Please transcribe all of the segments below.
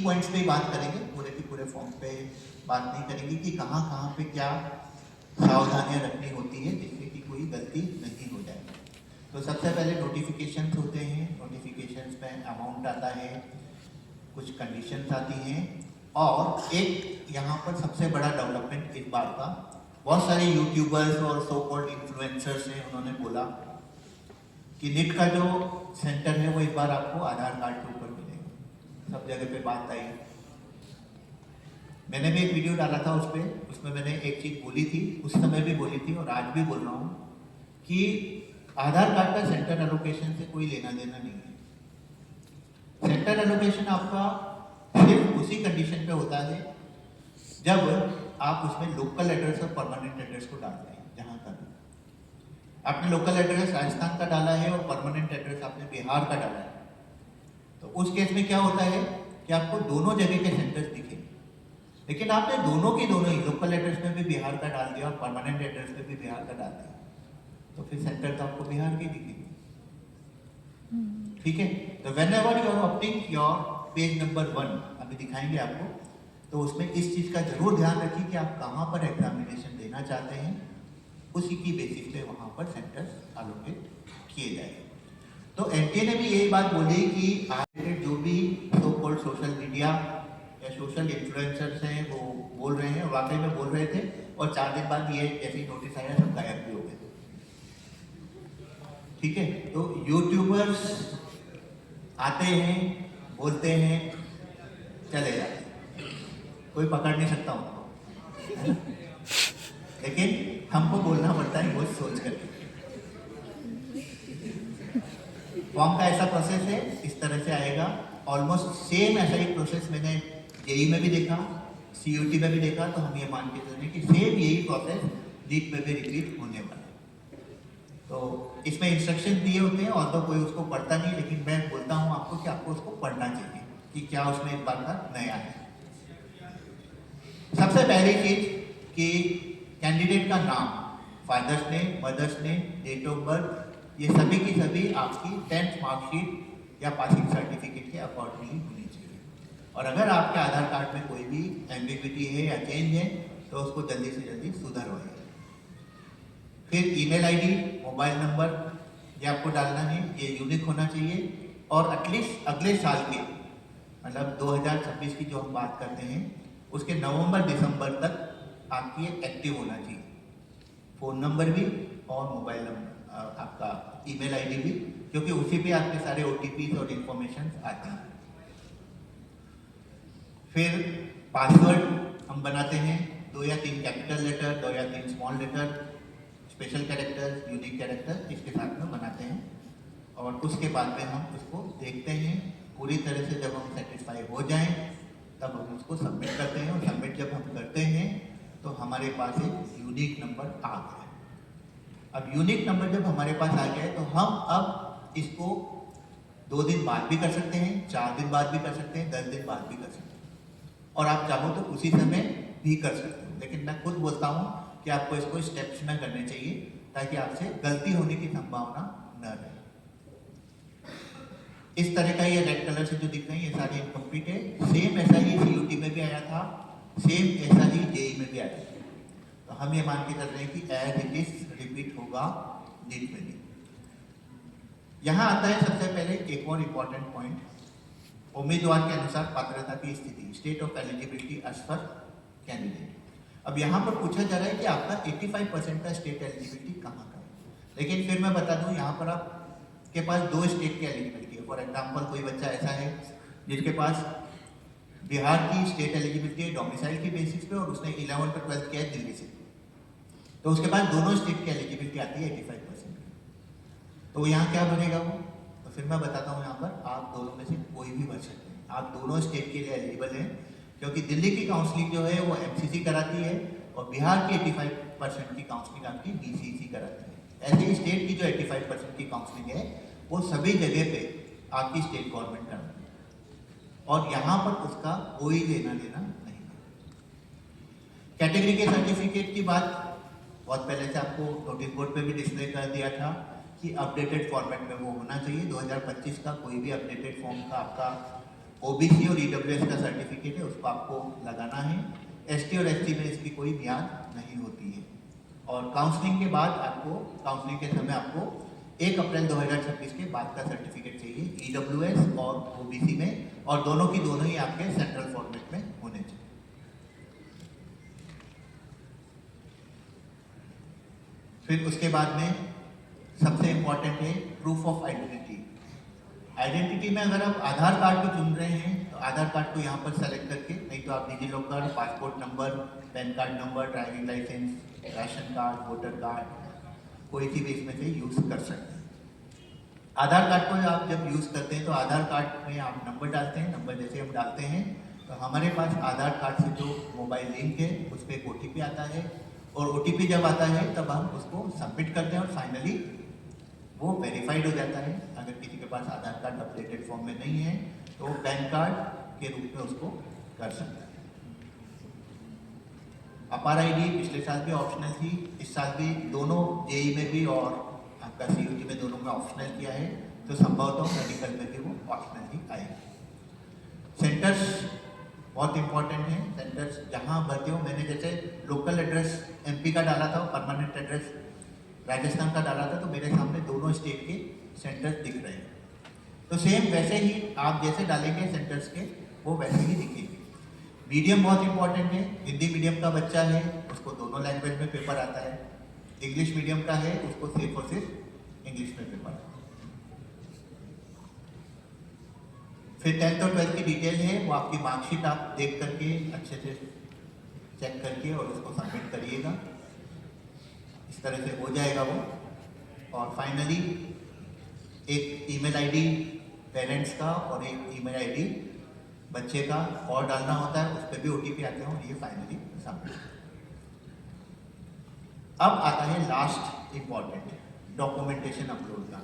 Points पे ही बात करेंगे, पूरे के पूरे फॉर्म पे बात नहीं करेंगे कि कहाँ कहाँ पे क्या सावधानियां रखनी होती है जिससे कि कोई गलती नहीं हो जाए। तो सबसे पहले नोटिफिकेशंस होते हैं, नोटिफिकेशंस में अमाउंट आता है, कुछ कंडीशंस आती हैं, और एक यहाँ पर सबसे बड़ा डेवलपमेंट इस बार का, बहुत सारे यूट्यूबर्स और सो कॉल्ड इन्फ्लुएंसर्स हैं, उन्होंने बोला कि नीट का जो सेंटर है वो इस बार आपको आधार कार्ड के ऊपर मिलेगा। सब जगह पे बात आई, मैंने भी एक वीडियो डाला था उस पर, उसमें मैंने एक चीज़ बोली थी, उस समय भी बोली थी और आज भी बोल रहा हूँ कि आधार कार्ड का सेंटर एलोकेशन से कोई लेना देना नहीं है। सेंटर एलोकेशन आपका सिर्फ उसी कंडीशन पे होता है जब आप उसमें लोकल एड्रेस और परमानेंट एड्रेस को डालते हैं। जहाँ का भी आपने लोकल एड्रेस राजस्थान का डाला है और परमानेंट एड्रेस आपने बिहार का डाला है, तो उस केस में क्या होता है कि आपको दोनों जगह के सेंटर्स दिखेंगे, लेकिन आपने दोनों की दोनों ही लोकल एड्रेस में भी बिहार का डाल दिया और परमानेंट एड्रेस में भी बिहार का डाल दिया, तो फिर सेंटर तो आपको बिहार के दिखेंगे। ठीक है, तो whenever you are opening your page number 1 अभी दिखाएंगे आपको, तो उसमें इस चीज का जरूर ध्यान रखिए कि आप कहाँ पर एग्जामिनेशन देना चाहते हैं, उसी की बेसिस पे वहां पर सेंटर्स एलोकेट किए जाए। तो एनटीए ने भी यही बात बोली कि आज जो भी सो कॉल्ड सोशल मीडिया या सोशल इन्फ्लुएंसर्स हैं वो बोल रहे हैं, वाकई में बोल रहे थे, और 4 दिन बाद ये जैसे नोटिस आया सब गायब भी हो गए। ठीक है, तो यूट्यूबर्स आते हैं, बोलते हैं, चले जाते हैं, कोई पकड़ नहीं सकता उनको, लेकिन हमको बोलना पड़ता है वो सोच करके। फॉर्म का ऐसा प्रोसेस है, इस तरह से आएगा, ऑलमोस्ट सेम ऐसा ही प्रोसेस मैंने जेई में भी देखा, सीयूटी में भी देखा, तो हम ये मान के चलें कि सेम यही प्रोसेस नीट में भी रिपीट होने वाला है। तो इसमें इंस्ट्रक्शन दिए होते हैं और तो कोई उसको पढ़ता नहीं, लेकिन मैं बोलता हूँ आपको कि आपको उसको पढ़ना चाहिए कि क्या उसमें इस बार का नया है। सबसे पहली चीज कि कैंडिडेट का नाम, father's name, mother's name, date of birth, ये सभी की सभी आपकी 10th मार्कशीट या पासिंग सर्टिफिकेट के अकॉर्डिंगली होनी चाहिए। और अगर आपके आधार कार्ड में कोई भी एम्बिग्विटी है या चेंज है तो उसको जल्दी से जल्दी सुधरवाइए। फिर ईमेल आईडी, मोबाइल नंबर ये आपको डालना है, ये यूनिक होना चाहिए, और एटलीस्ट अगले साल के मतलब 2026 की जो हम बात करते हैं उसके नवंबर दिसंबर तक आपकी एक्टिव होना चाहिए, फ़ोन नंबर भी और मोबाइल नंबर आपका ईमेल आईडी भी, क्योंकि उसी पे आपके सारे ओटीपी और इंफॉर्मेशन आते हैं। फिर पासवर्ड हम बनाते हैं 2 या 3 कैपिटल लेटर, 2 या 3 small letter, special character, unique character इसके साथ में बनाते हैं, और उसके बाद में हम उसको देखते हैं पूरी तरह से। जब हम सेटिस्फाई हो जाएं तब हम उसको सबमिट करते हैं, और सबमिट जब हम करते हैं तो हमारे पास एक यूनिक नंबर आ गया। अब यूनिक नंबर जब हमारे पास आ गया है तो हम अब इसको 2 दिन बाद भी कर सकते हैं, 4 दिन बाद भी कर सकते हैं, 10 दिन बाद भी कर सकते हैं, और आप चाहो तो उसी समय भी कर सकते हो। लेकिन मैं खुद बोलता हूँ कि आपको इसको स्टेप्स में करने चाहिए ताकि आपसे गलती होने की संभावना न रहे। इस तरह का ये रेड कलर से जो दिख रहे हैं ये सारे इनकम्प्लीट है। सेम ऐसा ही सीयूटी में भी आया था, सेम ऐसा ही जेई में भी आया था, तो हम ये मान के चल रहे हैं कि एज इट इज रिपीट होगा नीट में भी। यहाँ आता है सबसे पहले एक और इम्पॉर्टेंट पॉइंट, उम्मीदवार के अनुसार पात्रता की स्थिति, state of eligibility as per candidate. अब यहाँ पर पूछा जा रहा है कि आपका 85% का स्टेट एलिजिबिलिटी कहाँ का है, लेकिन फिर मैं बता दूँ यहाँ पर आपके पास 2 स्टेट की एलिजिबिलिटी है। फॉर एग्जाम्पल कोई बच्चा ऐसा है जिसके पास बिहार की स्टेट एलिजिबिलिटी है डोमिसाइल की बेसिस पे, और उसने 11th और 12th किया है दिल्ली से, तो उसके पास दोनों स्टेट की एलिजिबिलिटी आती है 85%। तो यहाँ क्या बनेगा वो, तो फिर मैं बताता हूँ यहाँ पर आप दोनों में से कोई भी बन सकते हैं, आप दोनों स्टेट के लिए एलिजिबल हैं, क्योंकि दिल्ली की काउंसलिंग जो है वो एमसीसी कराती है और बिहार की 85% की काउंसलिंग आपकी बीसीसी कराती है। ऐसे ही स्टेट की जो 85% की काउंसलिंग है वो सभी जगह पे आपकी स्टेट गवर्नमेंट कराती है, और यहाँ पर उसका कोई लेना देना नहीं है। कैटेगरी के सर्टिफिकेट की बात बहुत पहले से आपको नोटिस बोर्ड पे भी डिस्प्ले कर दिया था कि अपडेटेड फॉर्मेट में वो होना चाहिए। 2025 का कोई भी अपडेटेड फॉर्म का आपका ओबीसी और ईडब्ल्यूएस का सर्टिफिकेट है उसको आपको लगाना है। एसटी और एसटी में इसकी कोई मियाद नहीं होती है। और काउंसलिंग के बाद आपको, काउंसलिंग के समय आपको 1 अप्रैल 2026 के बाद का सर्टिफिकेट चाहिए ईडब्ल्यूएस और ओबीसी में, और दोनों की दोनों ही आपके सेंट्रल फॉर्मेट में होने चाहिए। फिर उसके बाद में सबसे इंपॉर्टेंट है प्रूफ ऑफ आइडेंटिटी। आइडेंटिटी में अगर आप आधार कार्ड को चुन रहे हैं तो आधार कार्ड को यहाँ पर सेलेक्ट करके, नहीं तो आप DigiLocker, passport number, pan card number, driving licence, ration card, voter card, कोई सी भी इसमें से यूज़ कर सकते हैं। आधार कार्ड को आप जब यूज़ करते हैं तो आधार कार्ड में आप नंबर डालते हैं। नंबर जैसे हम डालते हैं तो हमारे पास आधार कार्ड से जो मोबाइल लिंक है उस पर एक OTP आता है, और OTP जब आता है तब हम उसको सबमिट करते हैं और फाइनली वो वेरीफाइड हो जाता है। अगर किसी के पास आधार कार्ड अपडेटेड फॉर्म में नहीं है तो वो पैन कार्ड के रूप में उसको कर सकता है। अपार आईडी पिछले साल भी ऑप्शनल थी, इस साल भी दोनों जेई में भी और आपका CUT में दोनों में ऑप्शनल किया है, तो संभवतः मेडिकल में भी वो ऑप्शनल ही आएगी। सेंटर्स बहुत इंपॉर्टेंट है। सेंटर्स जहाँ भरते हो, मैंने जैसे लोकल एड्रेस MP का डाला था, परमानेंट एड्रेस राजस्थान का डाला था, तो मेरे सामने दोनों स्टेट के सेंटर्स दिख रहे हैं। तो सेम वैसे ही आप जैसे डालेंगे सेंटर्स के, वो वैसे ही दिखेंगे। मीडियम बहुत इंपॉर्टेंट है। हिंदी मीडियम का बच्चा है उसको दोनों लैंग्वेज में पेपर आता है, इंग्लिश मीडियम का है उसको सिर्फ और सिर्फ इंग्लिश में पेपर आता है। फिर 10th और 12th की डिटेल है, वो आपकी मार्कशीट आप देख करके अच्छे से चेक करके और उसको सबमिट करिएगा। इस तरह से हो जाएगा वो। और फाइनली एक ईमेल आईडी पेरेंट्स का और एक ईमेल आईडी बच्चे का और डालना होता है, उस पर भी OTP आते हैं और ये फाइनली सबमिट। अब आता है लास्ट इंपॉर्टेंट, डॉक्यूमेंटेशन अपलोड का।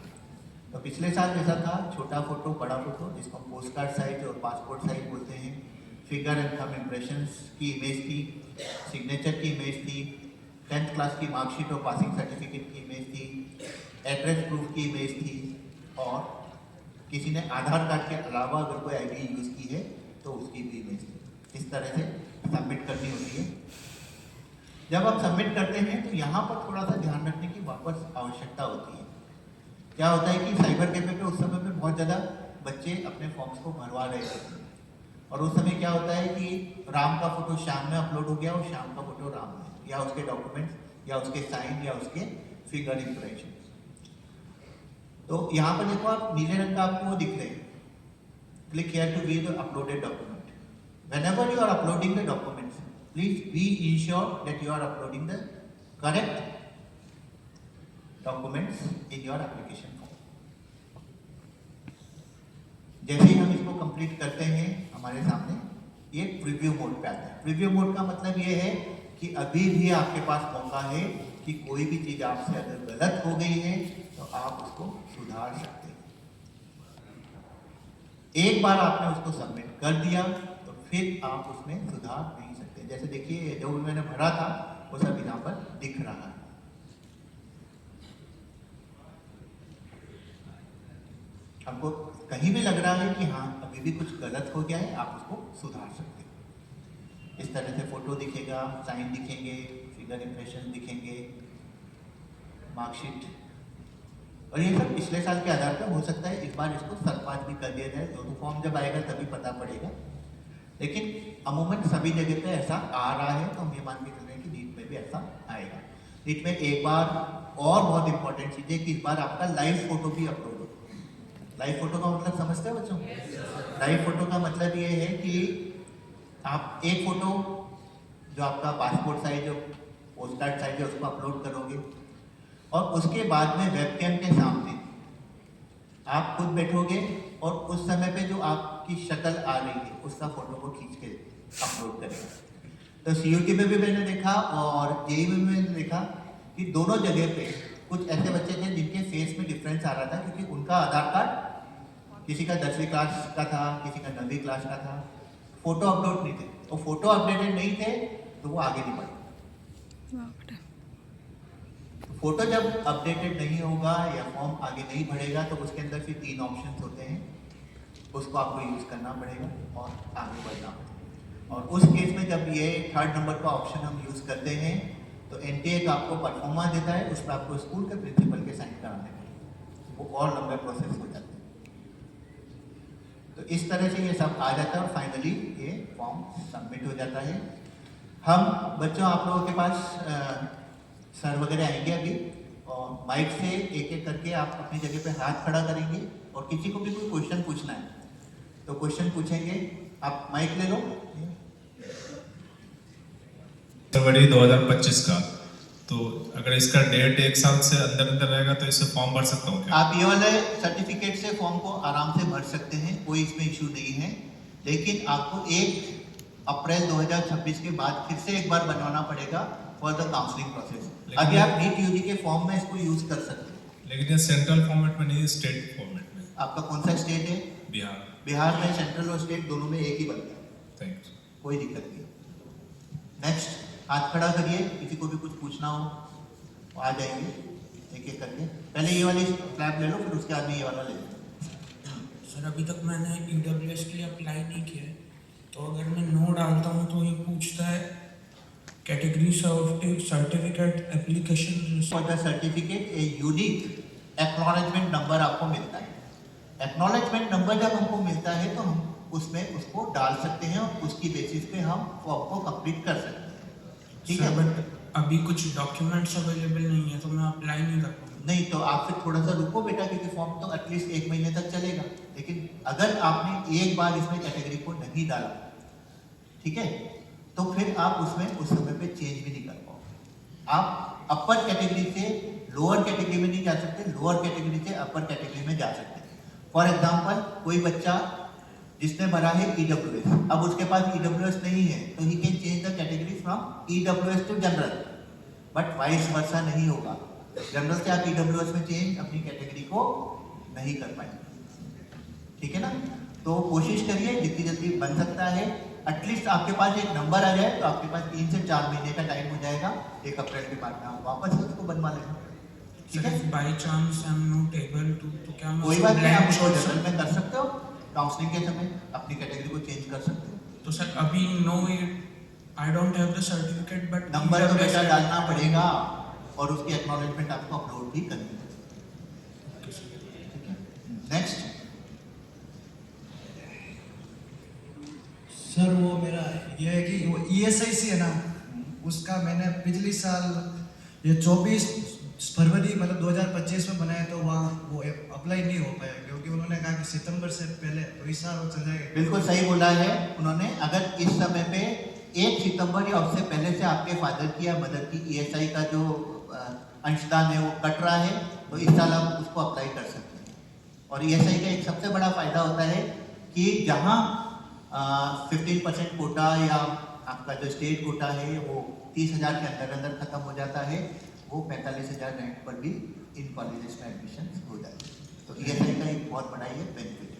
तो पिछले साल जैसा था, छोटा फोटो, बड़ा फोटो, जिसको पोस्ट कार्ड साइज और पासपोर्ट साइज बोलते हैं, फिगर एंड थंब इम्प्रेशंस की इमेज थी, सिग्नेचर की इमेज थी, 10th क्लास की मार्कशीट और पासिंग सर्टिफिकेट की इमेज थी, एड्रेस प्रूफ की इमेज थी, और किसी ने आधार कार्ड के अलावा अगर कोई ID यूज़ की है तो उसकी भी इमेज थी। इस तरह से सबमिट करनी होती है। जब आप सबमिट करते हैं तो यहाँ पर थोड़ा सा ध्यान रखने की वापस आवश्यकता होती है। क्या होता है कि साइबर कैफे पे उस समय पे बहुत ज़्यादा बच्चे अपने फॉर्म्स को भरवा रहे थे, और उस समय क्या होता है कि राम का फोटो श्याम में अपलोड हो गया और श्याम का फोटो राम में, या उसके डॉक्यूमेंट्स या उसके साइन या उसके फिगर इम्प्रेशन। तो यहाँ पर देखो आप नीले रंग का आपको वो दिख रहे हैं, click here to view the uploaded document. Whenever you are uploading the documents, please be ensure that you are uploading the correct documents in your application form. जैसे ही हम इसको कंप्लीट करते हैं हमारे सामने ये प्रीव्यू मोड पे आता है। प्रीव्यू मोड का मतलब ये है कि अभी भी आपके पास मौका है कि कोई भी चीज आपसे अगर गलत हो गई है तो आप उसको सुधार सकते हैं। एक बार आपने उसको सबमिट कर दिया तो फिर आप उसमें सुधार नहीं सकते। जैसे देखिए जो मैंने भरा था वो सब यहाँ पर दिख रहा है। हमको कहीं भी लग रहा है कि हाँ अभी भी कुछ गलत हो गया है, आप उसको सुधार सकते हैं। इस तरह से फोटो दिखेगा, साइन दिखेंगे, फिगर इम्प्रेशन दिखेंगे, मार्कशीट, और ये सब पिछले साल के आधार पर हो सकता है इस बार इसको सरपास भी कर दिया जाए। तो फॉर्म जब आएगा तभी पता पड़ेगा, लेकिन अमूमन सभी जगह पे ऐसा आ रहा है, तो हम ये मान के चल रहे हैं कि नीट में भी ऐसा आएगा। नीट में एक बार और बहुत इंपॉर्टेंट चीज़ है कि इस बार आपका लाइव फोटो भी अपलोड हो। लाइव फोटो का मतलब समझते हो बच्चों? लाइव फोटो का मतलब ये है कि आप एक फोटो जो आपका पासपोर्ट साइज और पोस्ट कार्ड साइज है उसको अपलोड करोगे, और उसके बाद में वेबकैम के सामने आप खुद बैठोगे और उस समय पे जो आपकी शक्ल आ रही है उसका फोटो को खींच के अपलोड करेगा। तो CUT में भी मैंने देखा और JEE में भी मैंने देखा कि दोनों जगह पे कुछ ऐसे बच्चे थे जिनके फेस में डिफरेंस आ रहा था, क्योंकि उनका आधार कार्ड किसी का 10वीं क्लास का था, किसी का 9वीं क्लास का था, फोटो अपलोड नहीं थे, और फोटो अपडेटेड नहीं थे तो वो आगे नहीं बढ़े। फोटो जब अपडेटेड नहीं होगा या फॉर्म आगे नहीं बढ़ेगा तो उसके अंदर फिर 3 ऑप्शंस होते हैं। उसको आपको यूज़ करना पड़ेगा और आगे बढ़ना पड़ेगा। और उस केस में जब ये 3rd नंबर का ऑप्शन हम यूज़ करते हैं तो एनटीए का आपको परफॉर्मा देता है, उस पर आपको स्कूल के प्रिंसिपल के साइन कराने पड़ेंगे, वो और लंबे प्रोसेस हो जाते हैं। तो इस तरह से ये सब आ जाता है और फाइनली ये फॉर्म सबमिट हो जाता है। हम बच्चों आप लोगों के पास सर वगैरह आएंगे अभी और माइक से एक एक करके आप अपनी जगह पे हाथ खड़ा करेंगे और किसी को भी कोई क्वेश्चन पूछना है तो क्वेश्चन पूछेंगे। आप माइक ले लो। फरवरी 2025 का, तो अगर इसका डेट 1 साल से अंदर अंदर रहेगा तो इससे फॉर्म भर सकता हूँ क्या? आप ये वाले सर्टिफिकेट से फॉर्म को आराम से भर सकते हैं, कोई इसमें इशू नहीं है, लेकिन आपको 1 अप्रैल 2026 के बाद फिर से एक बार बनवाना पड़ेगा फॉर द काउंसलिंग प्रोसेस। अभी आप नीट यूजी के फॉर्म में इसको यूज कर सकते हैं, लेकिन ये सेंट्रल फॉर्मेट में नहीं, स्टेट फॉर्मेट में। आपका कौन सा स्टेट है? बिहार। बिहार में सेंट्रल और स्टेट दोनों में एक ही बनता है, थैंक यू। कोई दिक्कत नहीं। नेक्स्ट, हाथ खड़ा करिए, किसी को भी कुछ पूछना हो तो आ जाएंगे एक एक करके। पहले ये वाली फ्लैप ले लो, फिर उसके बाद में ये वाला ले लो। सर अभी तक मैंने EWS के लिए अप्लाई नहीं किया है, तो अगर मैं नो डालता हूँ तो ये पूछता है category certificate application. For the certificate a unique acknowledgement number आपको मिलता है। एक्नॉलेजमेंट नंबर जब हमको मिलता है तो हम उसमें उसको डाल सकते हैं और उसकी बेसिस पे हम फॉर्म को कंप्लीट कर सकते हैं। ठीक है, बट अभी कुछ डॉक्यूमेंट्स अवेलेबल नहीं है तो मैं अप्लाई नहीं कर पाऊँगा। नहीं तो आप फिर थोड़ा सा रुको बेटा, क्योंकि फॉर्म तो एटलीस्ट 1 महीने तक चलेगा। लेकिन अगर आपने एक बार इसमें कैटेगरी को नहीं डाला, ठीक है, तो फिर आप उसमें उस समय पे चेंज भी नहीं कर पाओगे। आप अपर कैटेगरी से लोअर कैटेगरी में नहीं जा सकते, लोअर कैटेगरी से अपर कैटेगरी में जा सकते हैं। फॉर एग्जाम्पल, कोई बच्चा जिसने भरा है EWS, अब उसके पास EWS नहीं है तो ही can change the category from EWS to general, but vice versa नहीं होगा। जनरल से आप EWS में चेंज अपनी कैटेगरी को नहीं कर पाएंगे, ठीक है ना। तो कोशिश करिए जितनी जल्दी बन सकता है, एटलीस्ट आपके पास एक नंबर आ जाए तो आपके पास 3 से 4 महीने का टाइम हो जाएगा। 1 अप्रैल के बाद में आप वापस से उसको बनवा लेना, ठीक है। By chance I am not able to, तो क्या मैं कोई बात नहीं, आप उसको जनरल में कर सकते हो, काउंसलिंग के समय अपनी कैटेगरी को चेंज कर सकते हो। तो सर अभी no, I don't have the certificate, but number तो बेटा डालना पड़ेगा और उसकी एक्नॉलेजमेंट आपको अपलोड भी करनी पड़ेगी। नेक्स्ट सर, वो मेरा ये है कि वो ESIC है ना, उसका मैंने पिछली साल ये 24 फरवरी मतलब 2025 में बनाया, तो वहाँ वो अप्लाई नहीं हो पाया क्योंकि उन्होंने कहा कि सितंबर से पहले, तो इस साल वो चल जाएगा। बिल्कुल सही बोला है उन्होंने। अगर इस समय पे 1 सितंबर या उससे पहले से आपके फादर की या मदर की ESI का जो अंशदान है वो कट रहा है तो इस साल आप उसको अप्लाई कर सकते हैं। और ESI का एक सबसे बड़ा फायदा होता है कि जहाँ 15% कोटा या आपका जो स्टेट कोटा है वो 30,000 के अंदर अंदर खत्म हो जाता है, वो 45,000 रैंक पर भी इन कॉलेजेस में एडमिशन हो जाते हैं। तो ESI का एक बहुत बड़ा ये बेनिफिट है।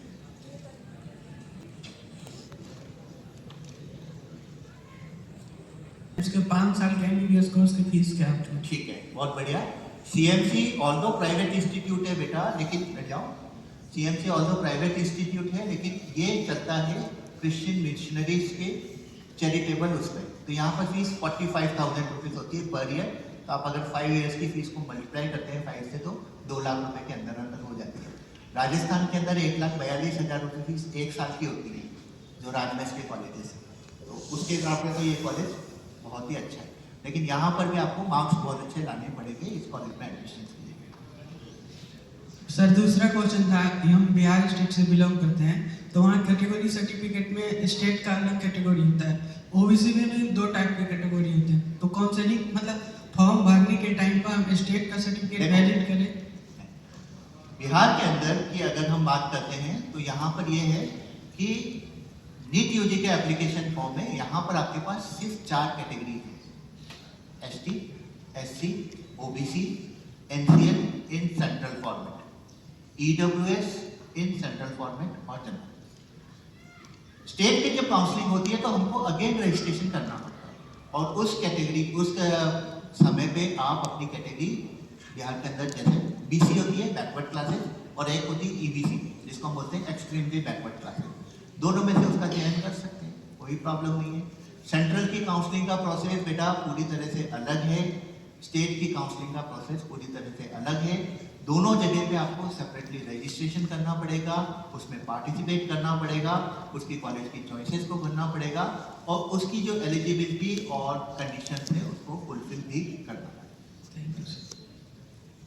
इसके 5 साल के MBBS कोर्स की फीस क्या है? ठीक है, बहुत बढ़िया। CMC ऑल्दो प्राइवेट इंस्टीट्यूट है बेटा, लेकिन बैठ जाओ, CMC ऑल्दो प्राइवेट इंस्टीट्यूट है लेकिन ये चलता है क्रिश्चियन मिशनरीज के चैरिटेबल उस पर। तो यहाँ पर फीस 45,000 रुपीज़ होती है पर ईयर। तो आप अगर 5 ईयर्स की फीस को मल्टीप्लाई करते हैं 5 से तो 2 लाख रुपए के अंदर अंदर हो जाती है। राजस्थान के अंदर 1,42,000 रुपये फीस 1 साल की होती है, जो राजमेस के कॉलेजेस है। तो उसके हिसाब से तो ये कॉलेज बहुत ही अच्छा है, लेकिन यहाँ पर भी आपको मार्क्स बहुत अच्छे लाने पड़ेंगे इस कॉलेज में एडमिशन के लिए। सर दूसरा क्वेश्चन था, हम बिहार स्टेट से बिलोंग करते हैं तो वहाँ कैटेगरी सर्टिफिकेट में स्टेट का अलग कैटेगरी होता है, OBC में भी 2 टाइप के कैटेगरी होते हैं, तो कौन से नहीं मतलब फॉर्म भरने के टाइम पर हम स्टेट का सर्टिफिकेट वैलिड करें? बिहार के अंदर की अगर हम बात करते हैं तो यहाँ पर ये है कि नीट यूजी के एप्लीकेशन फॉर्म में यहाँ पर आपके पास सिर्फ 4 कैटेगरी है, ST, SC, OBC, NCL in central format, EWS in central format और जनरल। स्टेट की जब काउंसलिंग होती है तो हमको अगेन रजिस्ट्रेशन करना पड़ता है और उस कैटेगरी उस समय पे आप अपनी कैटेगरी बिहार के अंदर जैसे BC होती है बैकवर्ड क्लासेस और एक होती है EBC जिसको हम बोलते हैं एक्सट्रीमली बैकवर्ड क्लासेस, दोनों में से उसका चयन कर सकते हैं, कोई प्रॉब्लम नहीं है। सेंट्रल की काउंसलिंग का प्रोसेस बेटा पूरी तरह से अलग है, स्टेट की काउंसलिंग का प्रोसेस पूरी तरह से अलग है। दोनों जगह पे आपको सेपरेटली रजिस्ट्रेशन करना पड़ेगा, उसमें पार्टिसिपेट करना पड़ेगा, उसकी कॉलेज की चॉइसेस को भरना पड़ेगा और उसकी जो एलिजिबिलिटी और कंडीशन है उसको फुलफिल भी करना पड़ेगा।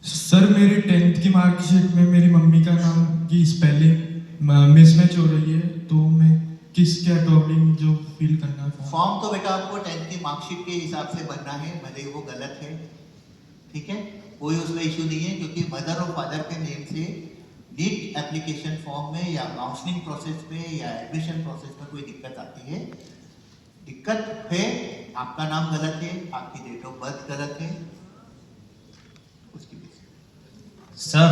सर मेरी 10th की मार्कशीट में मेरी मम्मी का नाम की स्पेलिंग मिसमैच हो रही है, तो मैं किसके अकॉर्डिंग जो फिल करना है फॉर्म तो बेटा आपको 10th की मार्कशीट के हिसाब से भरना है, भले ही वो गलत है, ठीक है, कोई उसमें इशू नहीं है, क्योंकि मदर और फादर के नेम से नीट एप्लीकेशन फॉर्म में या काउंसलिंग प्रोसेस में या एडमिशन प्रोसेस में कोई दिक्कत आती है, दिक्कत है आपका नाम गलत है, आपकी डेट ऑफ बर्थ गलत है, उसकी वजह से। सर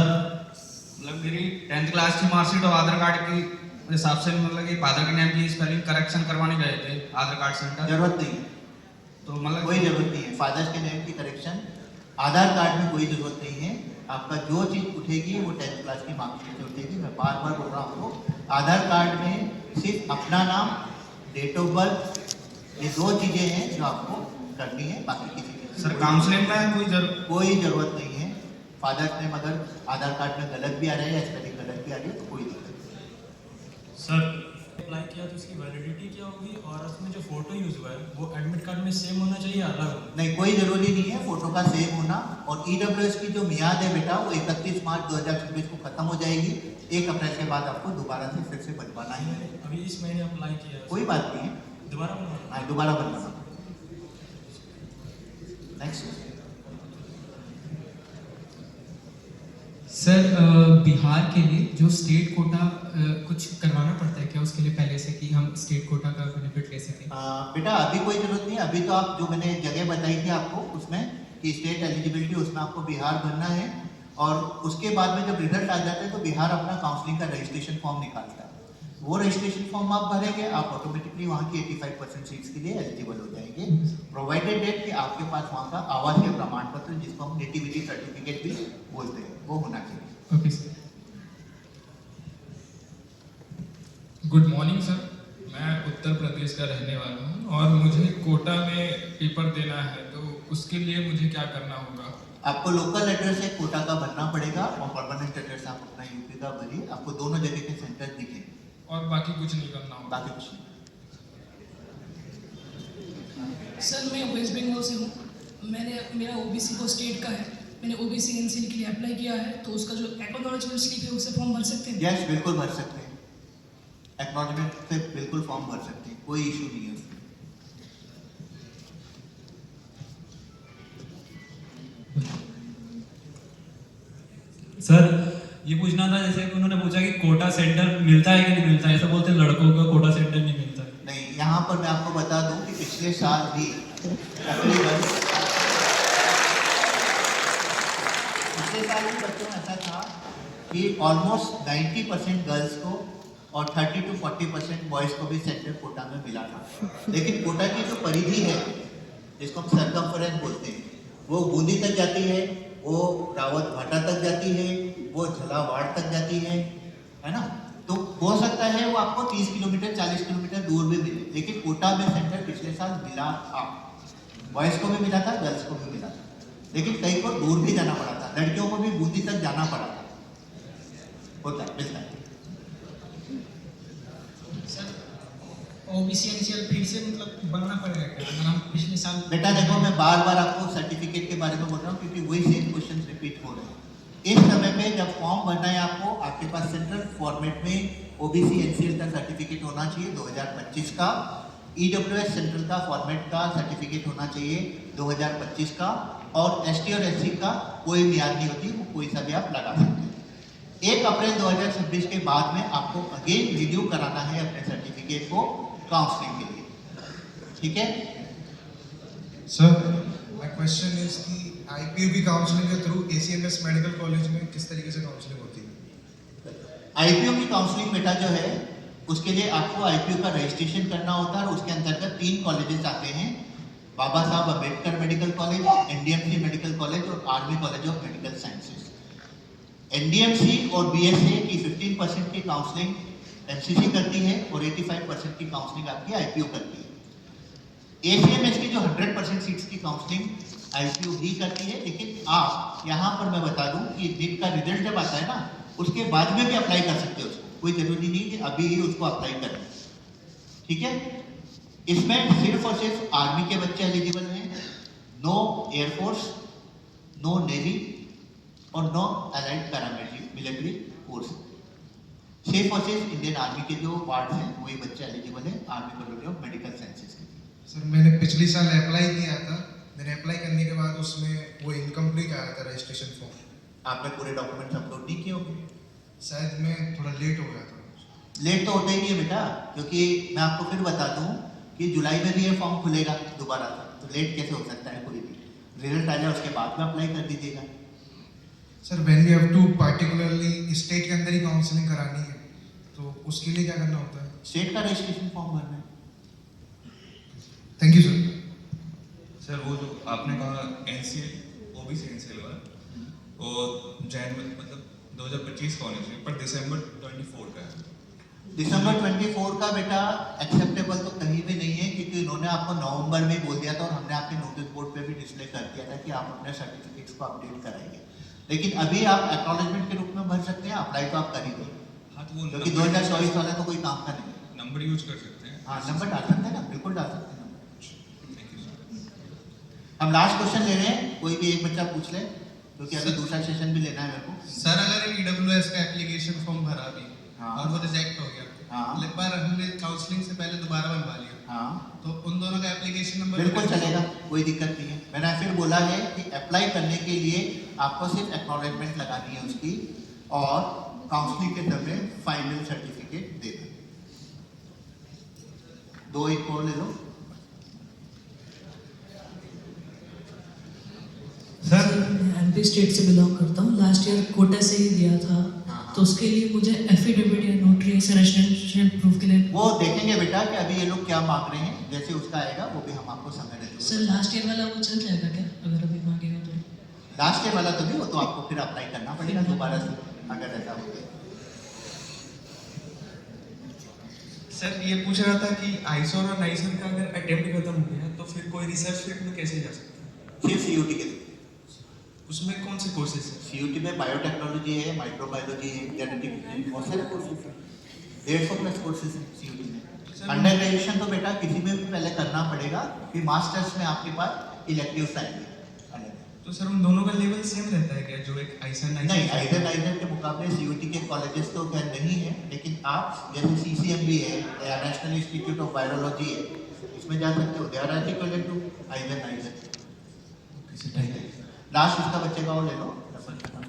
मतलब मेरी 10th क्लास की मार्कशीट और आधार कार्ड की हिसाब से मतलब कि फादर के नेम की स्पेलिंग करेक्शन करवाने गए थे आधार कार्ड सेंटर, जरूरत नहीं है, तो मतलब कोई जरूरत नहीं है फादर्स के नेम की करेक्शन आधार कार्ड में कोई जरूरत नहीं है। आपका जो चीज़ उठेगी वो 10th क्लास की मार्कशीट से उठेगी। मैं बार बार बोल रहा हूँ आपको, आधार कार्ड में सिर्फ अपना नाम, डेट ऑफ बर्थ, ये दो चीज़ें हैं जो आपको करनी है, बाकी किसी की सर काउंसलिंग में कोई जरूरत नहीं है। फादर्स नेम अगर आधार कार्ड में गलत भी आ रहा है या स्पेलिंग गलत भी आ रही है तो कोई दिक्कत नहीं। सर अप्लाई किया तो उसकी वैलिडिटी क्या होगी और उसमें जो फोटो यूज हुआ है वो एडमिट कार्ड में सेम होना चाहिए अलग होना? नहीं, कोई जरूरी नहीं है फोटो का सेम होना। और ईडब्ल्यूएस की जो मियाद है बेटा वो 31 मार्च 2026 को खत्म हो जाएगी। 1 अप्रैल के बाद आपको दोबारा से फिर से बनवाना ही है। अभी इस महीने अप्लाई किया है, कोई बात नहीं है, दोबारा बनवाना? हाँ दोबारा बनवाना। नेक्स्ट सर बिहार के लिए जो स्टेट कोटा कुछ करवाना पड़ता है क्या उसके लिए पहले से कि हम स्टेट कोटा का बेनिफिट ले सकें? बेटा अभी कोई जरूरत नहीं है। अभी तो आप जो मैंने जगह बताई थी आपको उसमें कि स्टेट एलिजिबिलिटी, उसमें आपको बिहार भरना है और उसके बाद में जब रिजल्ट आ जाता है तो बिहार अपना काउंसलिंग का रजिस्ट्रेशन फॉर्म निकालता है। वो रजिस्ट्रेशन फॉर्म आप भरेंगे, आप ऑटोमेटिकली वहाँ की 85% सीट्स के लिए एलिजिबल हो जाएंगे, प्रोवाइडेड डेट कि आपके पास वहाँ का आवासीय प्रमाण पत्र, जिसको हम नेटिविटी सर्टिफिकेट भी बोलते हैं, वो होना चाहिए। Okay sir. Good morning sir, मैं उत्तर प्रदेश का रहने वाला हूँ और मुझे कोटा में पेपर देना है, तो उसके लिए मुझे क्या करना होगा? आपको लोकल एड्रेस है कोटा का भरना पड़ेगा और परमानेंट एड्रेस आप अपना यूपी का भरिए। आपको दोनों जगह के सेंटर दिखेंगे और बाकी कुछ नहीं करना होगा? बाकी कुछ नहीं। सर मैं वेस्ट बंगाल से हूँ, मेरा ओबीसी को स्टेट का है, मैंने ओबीसी एनसीएल के लिए अप्लाई किया है, तो उसका जो एक्नॉलेजमेंट स्लिप है उससे फॉर्म भर सकते हैं? यस, बिल्कुल भर सकते हैं, एक्नॉलेजमेंट से बिल्कुल फॉर्म भर सकते हैं, कोई इशू नहीं है उसमें। सर ये पूछना था, जैसे कि उन्होंने पूछा कि कोटा सेंटर मिलता है कि नहीं मिलता है, ऐसा बोलते हैं लड़कों को कोटा सेंटर नहीं मिलता है। नहीं, यहाँ पर मैं आपको बता दूं कि पिछले साल भी तकरीबन बच्चों में ऐसा था कि ऑलमोस्ट 90% गर्ल्स को और 30 to 40% बॉयज़ को भी सेंटर कोटा में मिला था। लेकिन कोटा की जो परिधि है, जिसको हम सर्कमफरेंस बोलते हैं, वो बूंदी तक जाती है, वो रावत भाटा तक जाती है, वो झालावाड़ तक जाती है ना। तो हो सकता है वो आपको 30 किलोमीटर 40 किलोमीटर दूर भी मिले, लेकिन कोटा में सेंटर पिछले साल मिला था, बॉयज़ को भी मिला था, गर्ल्स को भी मिला था, लेकिन कई को दूर भी जाना पड़ा था, लड़कियों को भी बूंदी तक जाना पड़ा था। होता है, मिलता है। ओबीसी एनसीएल फिर से मतलब बनना पड़ेगा क्या अगर हम पिछले साल? बेटा देखो, मैं बार बार आपको सर्टिफिकेट के बारे में बोल रहा हूँ क्योंकि वही सेम क्वेश्चन रिपीट हो रहे हैं। इस समय पे जब फॉर्म भरना है आपको, आपके पास सेंट्रल फॉर्मेट में ओबीसी एनसीएल का सर्टिफिकेट होना चाहिए 2025 का, ईडब्ल्यूएस सेंट्रल का फॉर्मेट का सर्टिफिकेट होना चाहिए 2025 का, और एसटी और एससी का कोई मियाद नहीं होती, वो कोई सा भी आप लगा सकते हैं। 1 अप्रैल 2026 के बाद में आपको अगेन रिन्यू कराना है अपने सर्टिफिकेट को काउंसलिंग के लिए, ठीक है सर? माय क्वेश्चन इज कि आईपीयू की काउंसलिंग के थ्रू एसीएमएस मेडिकल कॉलेज में किस तरीके से काउंसलिंग होती है? आईपीयू की काउंसलिंग बेटा जो है, उसके लिए आपको आईपीयू का रजिस्ट्रेशन करना होता है और उसके अंतर्गत 3 कॉलेजेस आते हैं, Baba Saheb Ambedkar medical college, NDMC medical college और army college of medical sciences. NDMC और बीएसए की 15% की काउंसलिंग एमसीसी करती है और 85% की काउंसलिंग आपकी आईपीओ करती है। एसीएमएस की जो 100% सीट्स की काउंसलिंग आईपीओ भी करती है, लेकिन आप यहाँ पर मैं बता दूं कि नीट का रिजल्ट जब आता है ना, उसके बाद में भी अप्लाई कर सकते हो उसको, कोई जरूरी नहीं कि अभी ही उसको अप्लाई करें, ठीक है। इसमें सिर्फ और सिर्फ आर्मी के बच्चे एलिजिबल हैं, नो एयरफोर्स, नो नेवी और नो अलाइड पैरामिलिट्री फोर्स। सिर्फ और सिर्फ इंडियन आर्मी के जो पार्ट्स हैं वही बच्चे एलिजिबल हैं army college of medical sciences के लिए। सर मैंने पिछले साल अप्लाई किया था, मैंने अप्लाई करने के बाद उसमें वो इनकम्प्लीट आया था रजिस्ट्रेशन फॉर्म। आपने पूरे डॉक्यूमेंट्स अपलोड नहीं किए होंगे? शायद मैं थोड़ा लेट हो गया था। लेट तो होता ही नहीं है बेटा, क्योंकि मैं आपको फिर बता दूं कि जुलाई में भी ये फॉर्म खुलेगा दोबारा से, तो लेट कैसे हो सकता है कोई भी। रिजल्ट आ जाए उसके बाद में अप्लाई कर दीजिएगा। Sir when we have to particularly state के अंदर ही काउंसलिंग करानी है, तो उसके लिए क्या करना होता है? स्टेट का रजिस्ट्रेशन फॉर्म भरना है। Thank you sir. सर वो जो आपने कहा एनसीएल ओबीसी एनसीएल वाला, वो जनवरी मतलब 2025 का होना चाहिए, पर दिसंबर 24 का है। दिसंबर 24 का बेटा एक्सेप्टेबल तो कहीं भी नहीं है, क्योंकि उन्होंने आपको नवंबर में बोल दिया था और हमने आपके नोटिस बोर्ड पे भी डिस्प्ले कर दिया था कि आप अपने सर्टिफिकेट्स को अपडेट कराएंगे। लेकिन अभी आप एक्नॉलेजमेंट के रूप में भर सकते हैं, अप्लाई तो आप कर ही दें, हाँ तो वो क्योंकि 2024 वाला तो कोई काम का नहीं है। नंबर यूज कर सकते हैं। हाँ नंबर डाल सकते हैं ना, बिल्कुल डाल सकते हैं। हम लास्ट क्वेश्चन ले रहे हैं, कोई भी एक बच्चा पूछ ले, क्योंकि अभी दूसरा सेशन भी लेना है मेरे को। सर अगर ईडब्ल्यूएस का एप्लीकेशन फॉर्म भरा भी हाँ। और वो रिजेक्ट हो गया, हाँ। एक बार हमने काउंसलिंग से पहले दोबारा बनवा लिया, हाँ तो उन दोनों का एप्लीकेशन नंबर बिल्कुल चलेगा, कोई दिक्कत नहीं है। मैंने फिर बोला है कि अप्लाई करने के लिए आपको सिर्फ एक्नॉलेजमेंट लगानी है उसकी, और काउंसलिंग के समय फाइनल सर्टिफिकेट देना। 2 एक और ले लो। सर मैं एमपी स्टेट से बिलोंग करता हूँ, लास्ट ईयर कोटा से ही दिया था, तो उसके लिए मुझे एफिडेविट या नोटरी ऐसे रेजिडेंशियल प्रूफ के लिए वो देखेंगे बेटा कि अभी ये लोग क्या मांग रहे हैं, जैसे उसका आएगा वो भी हम आपको समय देंगे। सर लास्ट ईयर वाला वो चल जाएगा क्या अगर अभी मांगेगा तो? लास्ट ईयर वाला तो भी, वो तो आपको फिर अप्लाई करना पड़ेगा दोबारा से अगर ऐसा हो गया। सर ये पूछ रहा था कि आइसोर और नाइसर का अगर अटेम्प्ट खत्म हो गया तो फिर कोई रिसर्च फील्ड में कैसे जा सकता है? सिर्फ सीयूटी के लिए। उसमें कौन से कोर्सेज है? सीयूटी में बायोटेक्नोलॉजी है, माइक्रोबायोलॉजी है, जेनेटिक है, बहुत सारे कोर्सेज हैं, 150+ कोर्सेज हैं सीयूटी में। अंडर ग्रेजुएशन तो बेटा किसी में भी पहले करना पड़ेगा, फिर मास्टर्स में आपके पास इलेक्टिव्स आएंगे। तो सर उन दोनों का लेवल सेम रहता है क्या, जो एक आइसर नहीं, आइजर नाइजर के मुकाबले सीयूटी के कॉलेजेस तो खैर नहीं है, लेकिन आप जैसे सीसीएमबी है या नेशनल इंस्टीट्यूट ऑफ वायरोलॉजी है, इसमें जा सकते हो। They are equivalent to either neither. Last उसका बच्चे का और ले लो।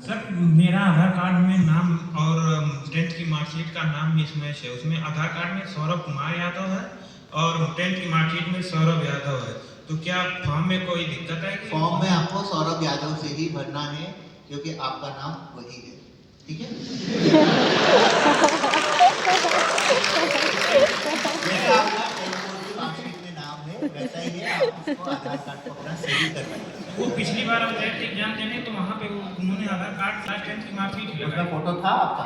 सर मेरा आधार कार्ड में नाम और 10th की मार्कशीट का नाम मिसमैच है, उसमें आधार कार्ड में सौरभ कुमार यादव है और 10th की मार्कशीट में सौरभ यादव है, तो क्या फॉर्म में कोई दिक्कत है? फॉर्म में आपको सौरभ यादव से ही भरना है, क्योंकि आपका नाम वही है, ठीक है। जैसा आपका 10th बोर्ड की मार्कशीट में नाम है वैसा ही है, आप उसको आधार कार्ड को अपना सही करवाइए। वो पिछली बार हम गए थे एग्जाम देने, तो वहाँ पे उन्होंने आधार कार्ड क्लास 10th की मार्कशीट उसका फोटो था आपका?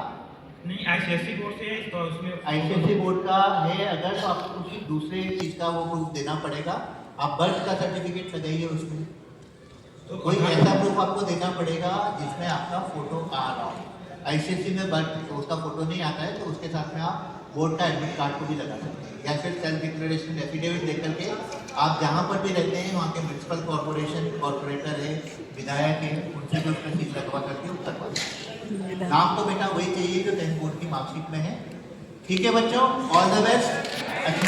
नहीं, आईसीएससी बोर्ड से है, तो उसमें आईसीएससी बोर्ड का है अगर, तो आपको किसी दूसरे चीज़ का वो प्रूफ देना पड़ेगा। आप बर्थ का सर्टिफिकेट लगाइए उसमें, तो कोई ऐसा प्रूफ आपको देना पड़ेगा जिसमें आपका फोटो आ रहा हो। आईसीएससी में बर्थ तो उसका फोटो नहीं आता है, तो उसके साथ में आप बोर्ड का एडमिट कार्ड को भी लगा सकते हैं, या फिर सेल्फ डिक्लेरेशन एफिडेविट देकर के आप जहाँ पर भी रहते हैं वहाँ के म्यूनसिपल कॉर्पोरेशन कॉर्पोरेटर है, विधायक है, उनसे भी उसमें सील लगवा करके उतरवा सकते हैं। नाम तो बेटा वही चाहिए जो 10th बोर्ड की मार्कशीट में है, ठीक है बच्चों। ऑल द बेस्ट, अच्छी